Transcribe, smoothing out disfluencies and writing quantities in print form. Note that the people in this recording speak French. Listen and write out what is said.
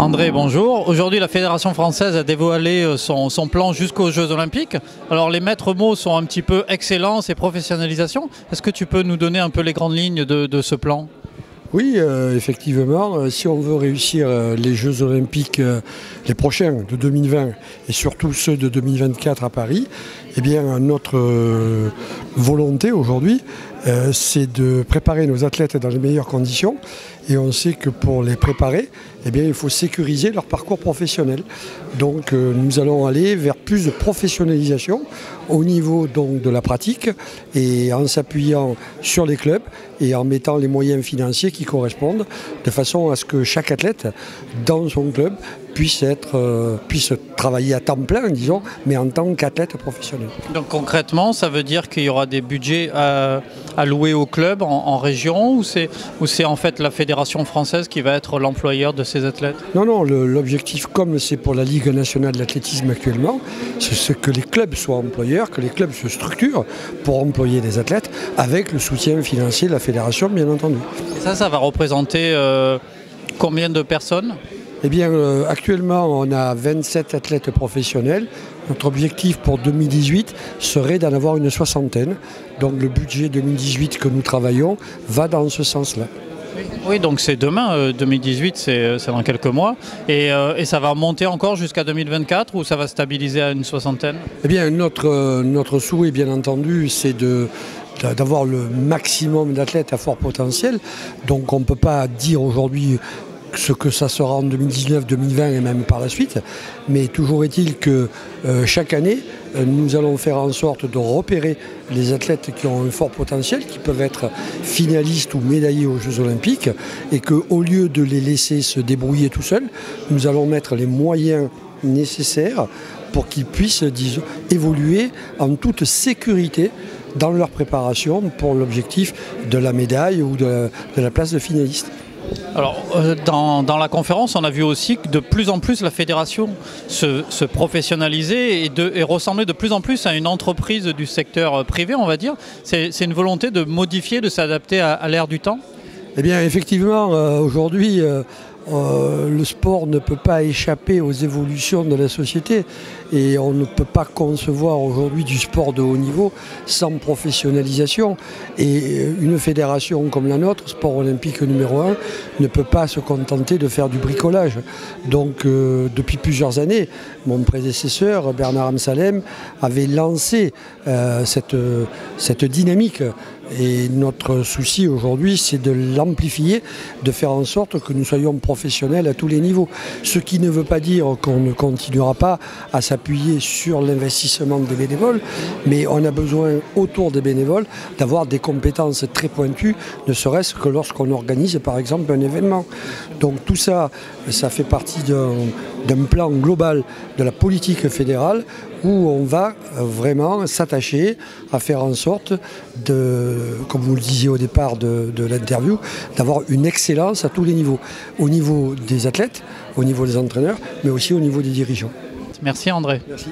André, bonjour. Aujourd'hui, la Fédération française a dévoilé son plan jusqu'aux Jeux Olympiques. Alors, les maîtres mots sont un petit peu excellence et professionnalisation. Est-ce que tu peux nous donner un peu les grandes lignes de ce plan ? Oui, effectivement, si on veut réussir les Jeux Olympiques, les prochains de 2020 et surtout ceux de 2024 à Paris, eh bien notre volonté aujourd'hui, c'est de préparer nos athlètes dans les meilleures conditions. Et on sait que pour les préparer, eh bien, il faut sécuriser leur parcours professionnel. Donc nous allons aller vers plus de professionnalisation au niveau donc, de la pratique et en s'appuyant sur les clubs et en mettant les moyens financiers qui correspondent de façon à ce que chaque athlète dans son club puisse travailler à temps plein, disons, mais en tant qu'athlète professionnel. Donc concrètement, ça veut dire qu'il y aura des budgets alloués au club en région ou c'est en fait la Fédération française qui va être l'employeur de ces athlètes? Non, l'objectif, comme c'est pour la Ligue nationale de l'athlétisme actuellement, c'est que les clubs soient employeurs, que les clubs se structurent pour employer des athlètes avec le soutien financier de la Fédération, bien entendu. Et ça va représenter combien de personnes ? Eh bien, actuellement, on a 27 athlètes professionnels. Notre objectif pour 2018 serait d'en avoir une soixantaine. Donc le budget 2018 que nous travaillons va dans ce sens-là. Oui, donc c'est demain, 2018, c'est dans quelques mois. Et ça va monter encore jusqu'à 2024 ou ça va stabiliser à une soixantaine ? Eh bien, notre souhait, bien entendu, c'est d'avoir le maximum d'athlètes à fort potentiel. Donc on ne peut pas dire aujourd'hui ce que ça sera en 2019, 2020 et même par la suite. Mais toujours est-il que chaque année, nous allons faire en sorte de repérer les athlètes qui ont un fort potentiel, qui peuvent être finalistes ou médaillés aux Jeux Olympiques, et qu'au lieu de les laisser se débrouiller tout seuls, nous allons mettre les moyens nécessaires pour qu'ils puissent, disons, évoluer en toute sécurité dans leur préparation pour l'objectif de la médaille ou de la place de finaliste. Alors, dans la conférence, on a vu aussi que de plus en plus la fédération se professionnalisait et ressemblait de plus en plus à une entreprise du secteur privé, on va dire. C'est une volonté de modifier, de s'adapter à l'ère du temps ? Eh bien, effectivement, aujourd'hui, le sport ne peut pas échapper aux évolutions de la société et on ne peut pas concevoir aujourd'hui du sport de haut niveau sans professionnalisation. Et une fédération comme la nôtre, sport olympique numéro 1, ne peut pas se contenter de faire du bricolage. Donc depuis plusieurs années, mon prédécesseur Bernard Amsalem avait lancé cette dynamique. Et notre souci aujourd'hui, c'est de l'amplifier, de faire en sorte que nous soyons professionnels à tous les niveaux. Ce qui ne veut pas dire qu'on ne continuera pas à s'appuyer sur l'investissement des bénévoles, mais on a besoin, autour des bénévoles, d'avoir des compétences très pointues, ne serait-ce que lorsqu'on organise, par exemple, un événement. Donc tout ça, ça fait partie d'un plan global de la politique fédérale où on va vraiment s'attacher à faire en sorte comme vous le disiez au départ de l'interview, d'avoir une excellence à tous les niveaux. Au niveau des athlètes, au niveau des entraîneurs, mais aussi au niveau des dirigeants. Merci André. Merci.